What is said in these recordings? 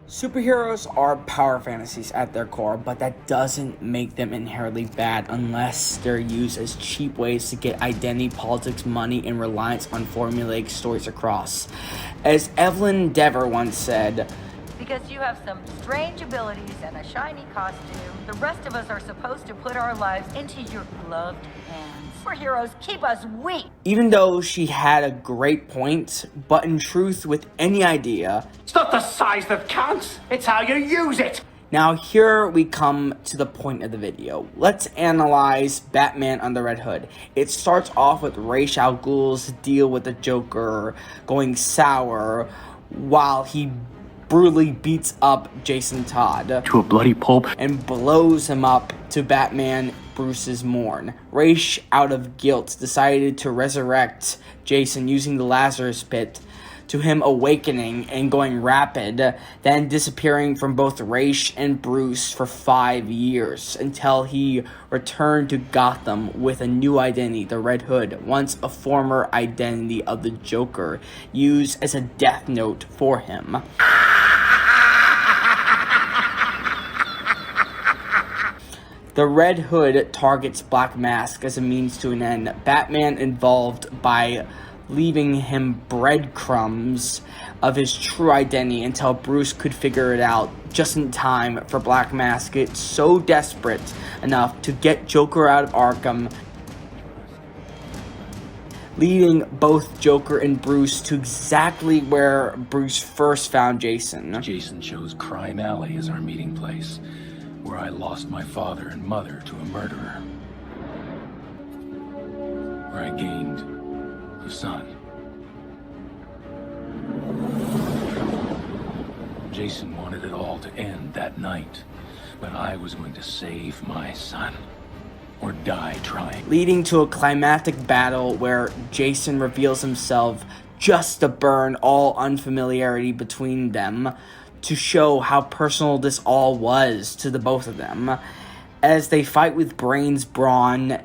Superheroes are power fantasies at their core, but that doesn't make them inherently bad unless they're used as cheap ways to get identity politics, money, and reliance on formulaic stories across. As Evelyn Dever once said, "Because you have some strange abilities and a shiny costume, the rest of us are supposed to put our lives into your gloved hands. Superheroes keep us weak." Even though she had a great point, but in truth, with any idea, it's not the size that counts, it's how you use it. Now here we come to the point of the video. Let's analyze Batman on the Red Hood. It starts off with Ra's al Ghul's deal with the Joker going sour while he brutally beats up Jason Todd to a bloody pulp and blows him up to Batman Bruce's mourn. Ra's, out of guilt, decided to resurrect Jason using the Lazarus Pit, to him awakening and going rapid, then disappearing from both Ra's and Bruce for 5 years until he returned to Gotham with a new identity, the Red Hood, once a former identity of the Joker, used as a death note for him. The Red Hood targets Black Mask as a means to an end. Batman involved by leaving him breadcrumbs of his true identity until Bruce could figure it out just in time for Black Mask to get so desperate enough to get Joker out of Arkham, leading both Joker and Bruce to exactly where Bruce first found Jason. Jason chose Crime Alley as our meeting place, where I lost my father and mother to a murderer. Where I gained a son. Jason wanted it all to end that night, but I was going to save my son, or die trying. Leading to a climactic battle where Jason reveals himself just to burn all unfamiliarity between them, to show how personal this all was to the both of them. As they fight with brains, brawn,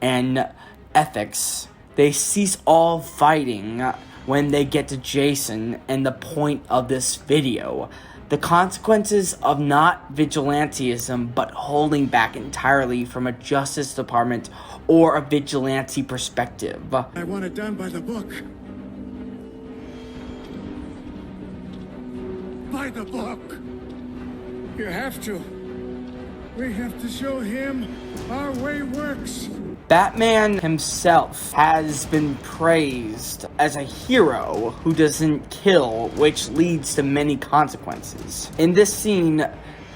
and ethics, they cease all fighting when they get to Jason and the point of this video. The consequences of not vigilantism, but holding back entirely from a Justice Department or a vigilante perspective. I want it done by the book. By the book. You have to. We have to show him our way works. Batman himself has been praised as a hero who doesn't kill, which leads to many consequences. In this scene,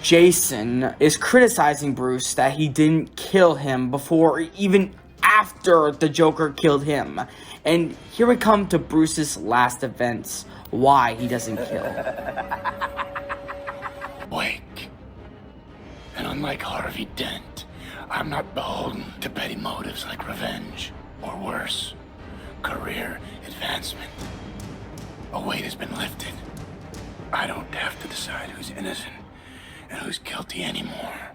Jason is criticizing Bruce that he didn't kill him before or even after the Joker killed him. And here we come to Bruce's last defense, why he doesn't kill. Wake. And unlike Harvey Dent, I'm not beholden to petty motives like revenge, or worse, career advancement. A weight has been lifted. I don't have to decide who's innocent and who's guilty anymore.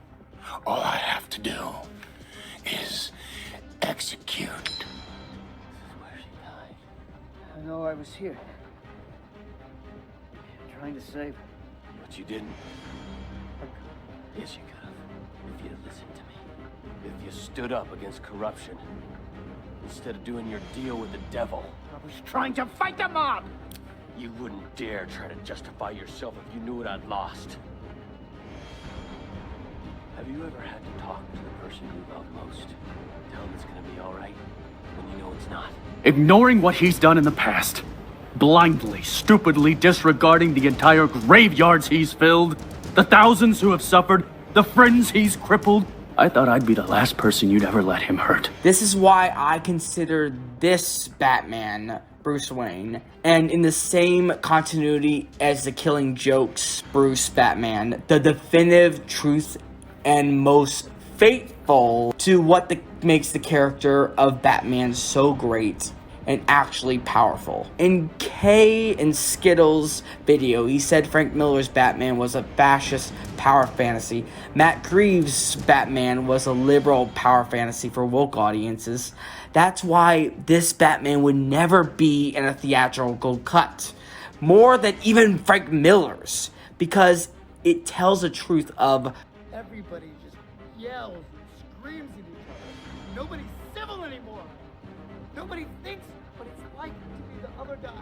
All I have to do is execute. Where she died. I know I was here. Trying to save her. But you didn't. Yes, you could have. If you'd listened to me. If you stood up against corruption. Instead of doing your deal with the devil. I was trying to fight the mob. You wouldn't dare try to justify yourself if you knew what I'd lost. Have you ever had to talk to the person you love most? Tell them it's gonna be alright when you know it's not. Ignoring what he's done in the past. Blindly, stupidly disregarding the entire graveyards he's filled. The thousands who have suffered. The friends he's crippled. I thought I'd be the last person you'd ever let him hurt. This is why I consider this Batman Bruce Wayne, and in the same continuity as the Killing Jokes Bruce Batman, the definitive truth and most faithful to what makes the character of Batman so great and actually powerful. In Kay and Skittles' video, he said Frank Miller's Batman was a fascist power fantasy. Matt Reeves' Batman was a liberal power fantasy for woke audiences. That's why this Batman would never be in a theatrical cut. More than even Frank Miller's. because it tells the truth of Everybody just yells and screams at each other. Nobody's civil anymore. Nobody thinks what it's like to be the other guy.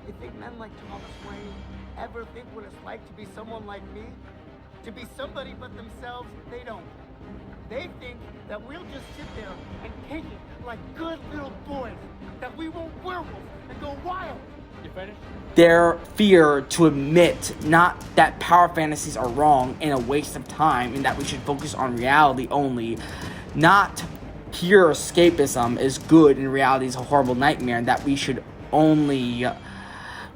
You think men like Thomas Wayne ever think what it's like to be someone like me? To be somebody but themselves? They don't. They think that we'll just sit there and kick it like good little boys. That we won't werewolf and go wild. You finished? their fear to admit not that power fantasies are wrong and a waste of time, and that we should focus on reality only, not pure escapism is good and reality is a horrible nightmare, and that we should only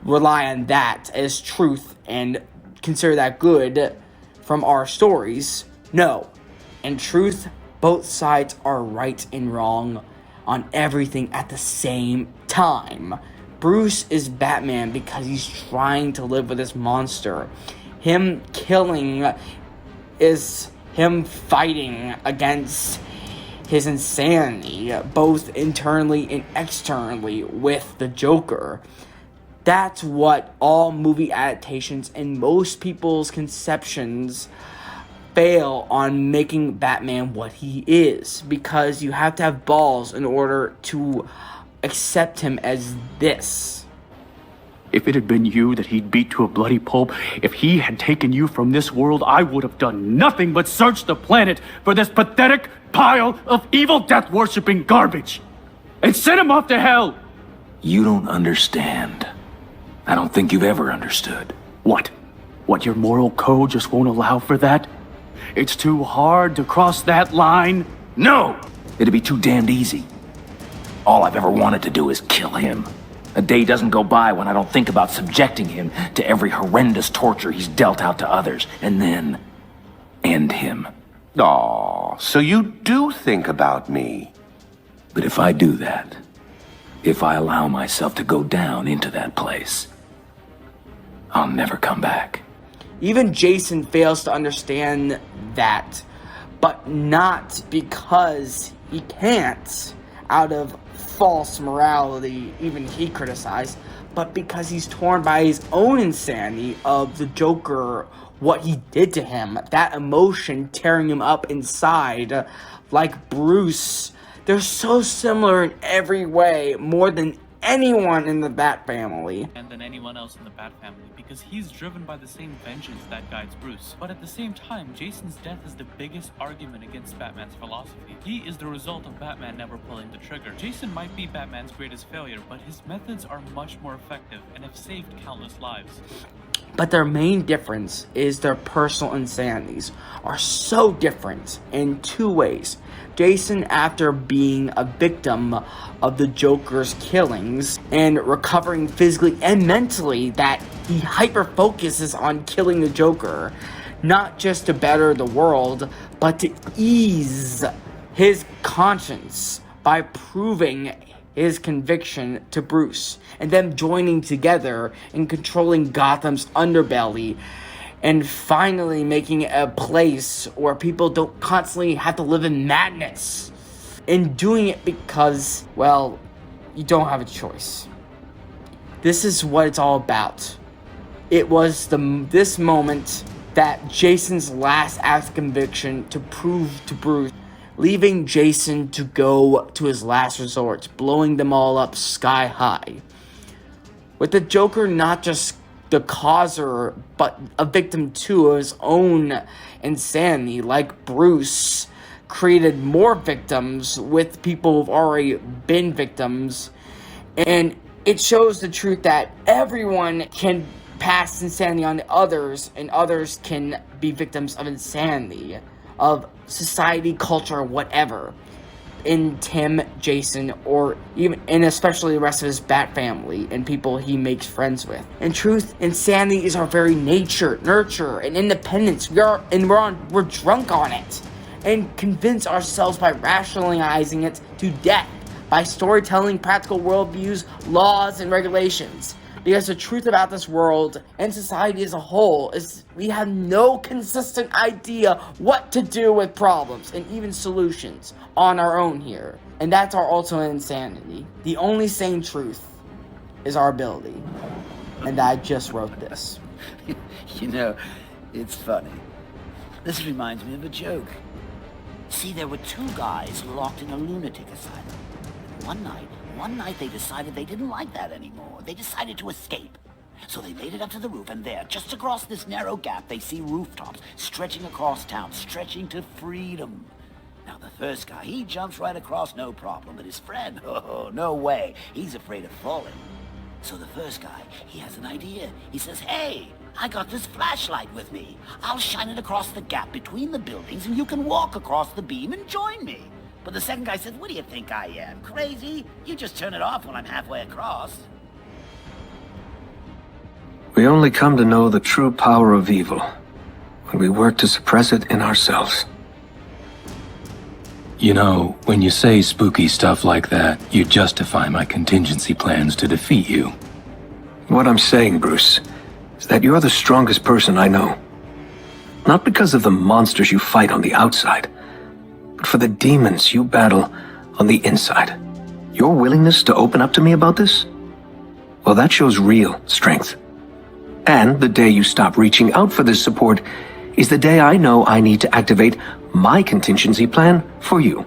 rely on that as truth and consider that good from our stories. No. In truth, both sides are right and wrong on everything at the same time. Bruce is Batman because he's trying to live with this monster. Him killing is him fighting against his insanity, both internally and externally, with the Joker. That's what all movie adaptations and most people's conceptions fail on making Batman what he is, because you have to have balls in order to accept him as this. If it had been you that he'd beat to a bloody pulp, if he had taken you from this world, I would have done nothing but search the planet for this pathetic pile of evil death-worshipping garbage and send him off to hell. You don't understand. I don't think you've ever understood. What? What, your moral code just won't allow for that? It's too hard to cross that line? No! It'd be too damned easy. All I've ever wanted to do is kill him. A day doesn't go by when I don't think about subjecting him to every horrendous torture he's dealt out to others, and then end him. Aw, so you do think about me. But if I do that, if I allow myself to go down into that place, I'll never come back. Even Jason fails to understand that, but not because he can't, out of false morality, even he criticized, but because he's torn by his own insanity of the Joker, what he did to him, that emotion tearing him up inside, like Bruce. They're so similar in every way, more than anyone in the Bat family. And than anyone else in the Bat family, because he's driven by the same vengeance that guides Bruce. But at the same time, Jason's death is the biggest argument against Batman's philosophy. He is the result of Batman never pulling the trigger. Jason might be Batman's greatest failure, but his methods are much more effective and have saved countless lives. But their main difference is their personal insanities are so different in two ways. Jason, after being a victim of the Joker's killings and recovering physically and mentally, that he hyper-focuses on killing the Joker, not just to better the world, but to ease his conscience by proving his conviction to Bruce, and them joining together and controlling Gotham's underbelly, and finally making it a place where people don't constantly have to live in madness, and doing it because, well, you don't have a choice. This is what it's all about. It was this moment that Jason's last act of conviction to prove to Bruce, leaving Jason to go to his last resort, blowing them all up sky high. With the Joker not just the causer, but a victim too of his own insanity, like Bruce created more victims with people who've already been victims. And it shows the truth that everyone can pass insanity on to others, and others can be victims of insanity, of society, culture, whatever, in Tim, Jason, or even, and especially the rest of his Bat family and people he makes friends with. In truth, insanity is our very nature, nurture, and independence. We're drunk on it, and convince ourselves by rationalizing it to death, by storytelling, practical worldviews, laws, and regulations. Because the truth about this world and society as a whole is we have no consistent idea what to do with problems and even solutions on our own here. And that's our ultimate insanity. The only sane truth is our ability. And I just wrote this. You know, it's funny. This reminds me of a joke. See, there were two guys locked in a lunatic asylum. One night they decided they didn't like that anymore. They decided to escape. So they made it up to the roof, and there, just across this narrow gap, they see rooftops stretching across town, stretching to freedom. Now, the first guy, he jumps right across, no problem. But his friend, oh, no way. He's afraid of falling. So the first guy, he has an idea. He says, hey, I got this flashlight with me. I'll shine it across the gap between the buildings, and you can walk across the beam and join me. But the second guy says, what do you think I am, crazy? You just turn it off when I'm halfway across. We only come to know the true power of evil when we work to suppress it in ourselves. You know, when you say spooky stuff like that, you justify my contingency plans to defeat you. What I'm saying, Bruce, is that you're the strongest person I know. Not because of the monsters you fight on the outside, but for the demons you battle on the inside. Your willingness to open up to me about this? Well, that shows real strength. And the day you stop reaching out for this support is the day I know I need to activate my contingency plan for you.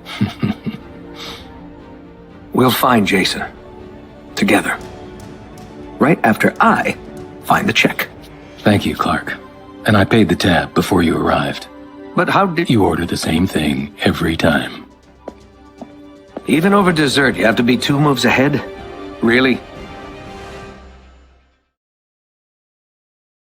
We'll find Jason. Together. Right after I find the check. Thank you, Clark. And I paid the tab before you arrived. But how did you order the same thing every time? Even over dessert, you have to be 2 moves ahead? Really?